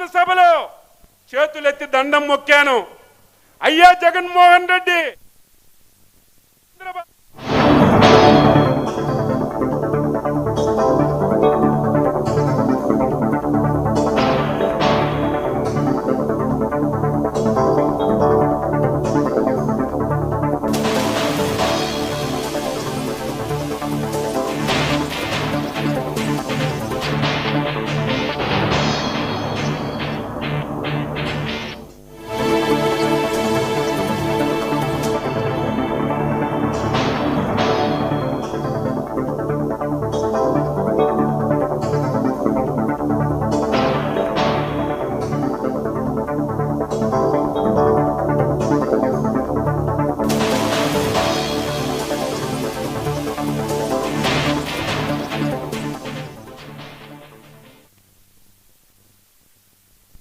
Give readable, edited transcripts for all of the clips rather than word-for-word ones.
శాసనసభలో చేతులెత్తి దండం మొక్కాను. అయ్యా జగన్మోహన్ రెడ్డి,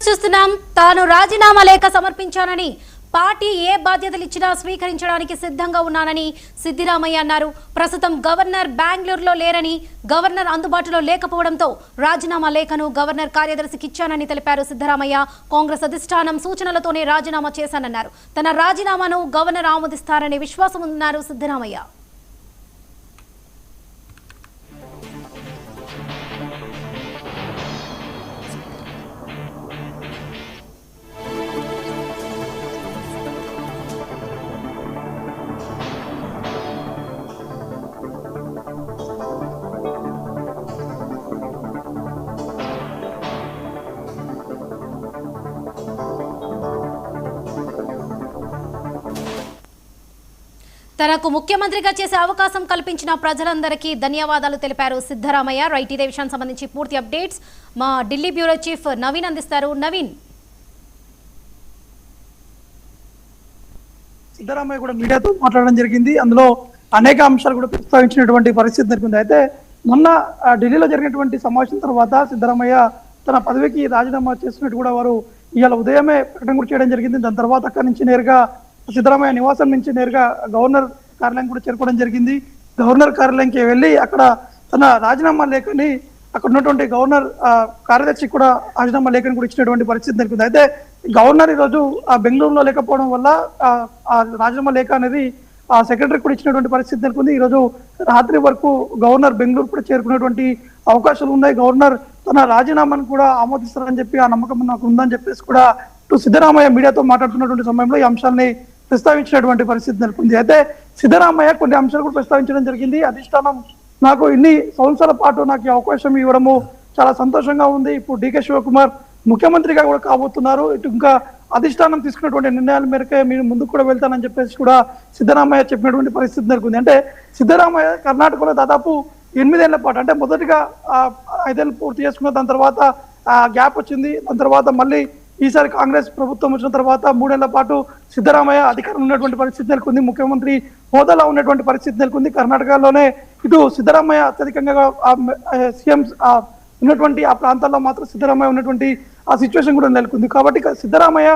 చూస్తున్నాం. తాను రాజీనామా లేఖ సమర్పించానని, పార్టీ ఏ బాధ్యతలు ఇచ్చినా స్వీకరించడానికి సిద్ధంగా ఉన్నానని సిద్దిరామయ్య అన్నారు. ప్రస్తుతం గవర్నర్ బెంగళూరులో లేరని, గవర్నర్ అందుబాటులో లేకపోవడంతో రాజీనామా లేఖను గవర్నర్ కార్యదర్శికి ఇచ్చానని తెలిపారు సిద్ధరామయ్య. కాంగ్రెస్ అధిష్టానం సూచనలతోనే రాజీనామా చేశానన్నారు. తన రాజీనామాను గవర్నర్ ఆమోదిస్తారనే విశ్వాసం ఉందన్నారు సిద్ధరామయ్య. తనకు ముఖ్యమంత్రిగా చేసే అవకాశం కల్పించిన ప్రజలందరికీ ధన్యవాదాలు తెలిపారు సిద్ధరామయ్య. రైట్, ఇదే విషయానికి సంబంధించి పూర్తి అప్డేట్స్ మా ఢిల్లీ బ్యూరో చీఫ్ నవీన్ అందిస్తారు. నవీన్. సిద్ధరామయ్య కూడా మీడియాతో మాట్లాడడం జరిగింది. అందులో అనేక అంశాలు కూడా ప్రస్తావించినటువంటి పరిస్థితి నెలకొంది. అయితే మొన్న ఢిల్లీలో జరిగినటువంటి సమావేశం తర్వాత సిద్ధరామయ్య తన పదవికి రాజీనామా చేస్తున్నట్టు కూడా వారు ఇవాళ ఉదయమే ప్రకటన కూడా చేయడం జరిగింది. దాని తర్వాత అక్కడి నుంచి నేరుగా సిద్ధరామయ్య నివాసం నుంచి నేరుగా గవర్నర్ కార్యాలయం కూడా చేరుకోవడం జరిగింది. గవర్నర్ కార్యాలయంకి వెళ్ళి అక్కడ తన రాజీనామా లేఖని అక్కడ ఉన్నటువంటి గవర్నర్ కార్యదర్శి కూడా రాజీనామా లేఖని కూడా ఇచ్చినటువంటి పరిస్థితి నెలకొంది. అయితే గవర్నర్ ఈరోజు బెంగళూరులో లేకపోవడం వల్ల ఆ రాజీనామా లేఖ అనేది ఆ సెక్రటరీ కూడా ఇచ్చినటువంటి పరిస్థితి నెలకొంది. ఈరోజు రాత్రి వరకు గవర్నర్ బెంగళూరు కూడా చేరుకునేటువంటి అవకాశాలు ఉన్నాయి. గవర్నర్ తన రాజీనామాను కూడా ఆమోదిస్తారని చెప్పి ఆ నమ్మకం నాకు ఉందని చెప్పేసి కూడా ఇటు సిద్ధరామయ్య మీడియాతో మాట్లాడుతున్నటువంటి సమయంలో ఈ అంశాలని ప్రస్తావించినటువంటి పరిస్థితి నెలకొంది. అయితే సిద్ధరామయ్య కొన్ని అంశాలు కూడా ప్రస్తావించడం జరిగింది. అధిష్టానం నాకు ఇన్ని సంవత్సరాల పాటు నాకు ఈ అవకాశం ఇవ్వడము చాలా సంతోషంగా ఉంది. ఇప్పుడు డీకే శివకుమార్ ముఖ్యమంత్రిగా కూడా కాబోతున్నారు. ఇటు ఇంకా అధిష్టానం తీసుకున్నటువంటి నిర్ణయాల మేరకే మీరు ముందుకు కూడా వెళ్తానని చెప్పేసి కూడా సిద్ధరామయ్య చెప్పినటువంటి పరిస్థితి నెలకొంది. అంటే సిద్ధరామయ్య కర్ణాటకలో దాదాపు 8 ఏళ్ల పాటు, అంటే మొదటిగా 5 ఏళ్ళు పూర్తి చేసుకున్న, దాని తర్వాత గ్యాప్ వచ్చింది. దాని తర్వాత మళ్ళీ ఈసారి కాంగ్రెస్ ప్రభుత్వం వచ్చిన తర్వాత 3 ఏళ్ల పాటు సిద్ధరామయ్య అధికారం ఉన్నటువంటి పరిస్థితి నెలకొంది. ముఖ్యమంత్రి హోదాలో ఉన్నటువంటి పరిస్థితి నెలకొంది. కర్ణాటకలోనే ఇటు సిద్ధరామయ్య అత్యధికంగా సీఎం ఉన్నటువంటి ఆ ప్రాంతాల్లో మాత్రం సిద్ధరామయ్య ఉన్నటువంటి ఆ సిచ్యువేషన్ కూడా నెలకొంది. కాబట్టి సిద్ధరామయ్య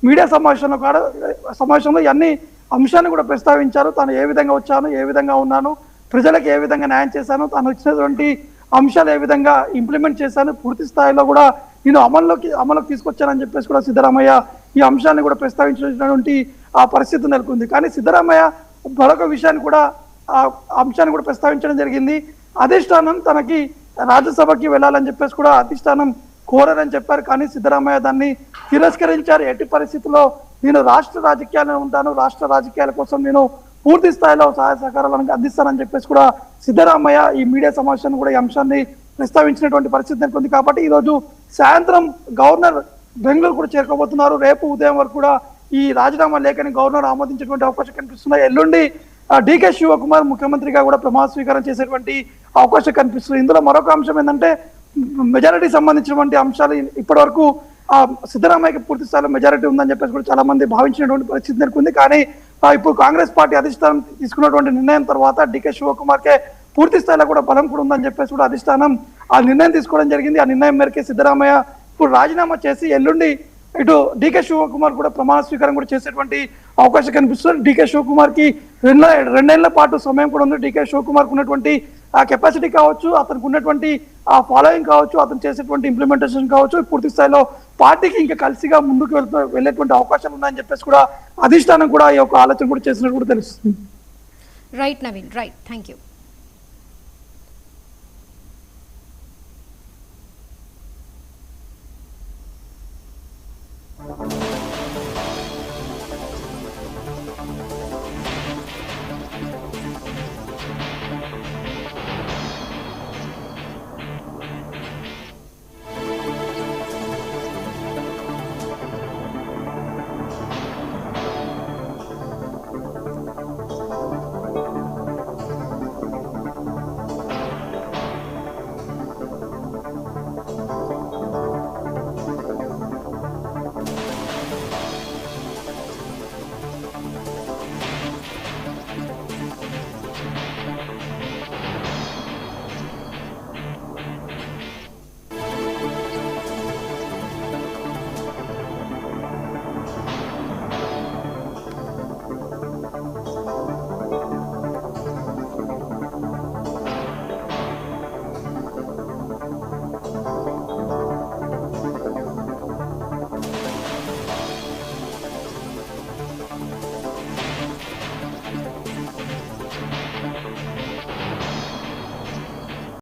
మీడియా సమావేశంలో అన్ని అంశాన్ని కూడా ప్రస్తావించారు. తాను ఏ విధంగా వచ్చాను, ఏ విధంగా ఉన్నాను, ప్రజలకు ఏ విధంగా న్యాయం చేశాను, తాను వచ్చినటువంటి అంశాలు ఏ విధంగా ఇంప్లిమెంట్ చేశాను, పూర్తి స్థాయిలో కూడా నేను అమల్లోకి తీసుకొచ్చానని చెప్పేసి కూడా సిద్ధరామయ్య ఈ అంశాన్ని కూడా ప్రస్తావించినటువంటి ఆ పరిస్థితి నెలకొంది. కానీ సిద్ధరామయ్య మరొక విషయాన్ని కూడా ఆ అంశాన్ని కూడా ప్రస్తావించడం జరిగింది. అధిష్టానం తనకి రాజ్యసభకి వెళ్ళాలని చెప్పేసి కూడా అధిష్టానం కోరని చెప్పారు. కానీ సిద్ధరామయ్య దాన్ని తిరస్కరించారు. ఎట్టి పరిస్థితుల్లో నేను రాష్ట్ర రాజకీయాల్లో ఉంటాను, రాష్ట్ర రాజకీయాల కోసం నేను పూర్తి స్థాయిలో సహాయ సహకారాలను అందిస్తానని చెప్పేసి కూడా సిద్ధరామయ్య ఈ మీడియా సమావేశాన్ని కూడా ఈ అంశాన్ని ప్రస్తావించినటువంటి పరిస్థితి నెలకొంది. కాబట్టి ఈరోజు సాయంత్రం గవర్నర్ బెంగళూరు కూడా చేరుకోబోతున్నారు. రేపు ఉదయం వరకు కూడా ఈ రాజీనామా లేఖని గవర్నర్ ఆమోదించేటువంటి అవకాశం కనిపిస్తున్నాయి. ఎల్లుండి డీకే శివకుమార్ ముఖ్యమంత్రిగా కూడా ప్రమాణ స్వీకారం చేసేటువంటి అవకాశం కనిపిస్తుంది. ఇందులో మరొక అంశం ఏంటంటే మెజారిటీ సంబంధించినటువంటి అంశాలు ఇప్పటి వరకు సిద్ధరామయ్యకి పూర్తి స్థాయిలో మెజారిటీ ఉందని చెప్పేసి కూడా చాలా మంది భావించినటువంటి పరిస్థితి నెలకొంది. కానీ ఇప్పుడు కాంగ్రెస్ పార్టీ అధిష్టానం తీసుకున్నటువంటి నిర్ణయం తర్వాత డీకే శివకుమార్కే పూర్తి స్థాయిలో కూడా బలం కూడా ఉందని చెప్పేసి కూడా అధిష్టానం ఆ నిర్ణయం తీసుకోవడం జరిగింది. ఆ నిర్ణయం మేరకే సిద్ధరామయ్య ఇప్పుడు రాజీనామా చేసి ఎల్లుండి ఇటు డీకే శివకుమార్ కూడా ప్రమాణ స్వీకారం కూడా చేసేటువంటి అవకాశం కనిపిస్తుంది. డీకే శివకుమార్ కి 2 ఏళ్ల పాటు సమయం కూడా ఉంది. డీకే శివకుమార్ ఉన్నటువంటి ఆ కెపాసిటీ కావచ్చు, అతనికి ఉన్నటువంటి ఆ ఫాలోయింగ్ కావచ్చు, అతను చేసేటువంటి ఇంప్లిమెంటేషన్ కావచ్చు, పూర్తి స్థాయిలో పార్టీకి ఇంకా కలిసిగా ముందుకు వెళ్ళేటువంటి అవకాశాలు ఉన్నాయని చెప్పేసి కూడా అధిష్టానం కూడా ఈ యొక్క ఆలోచన కూడా చేసినట్టు కూడా తెలుస్తుంది. Right Naveen, right, thank you.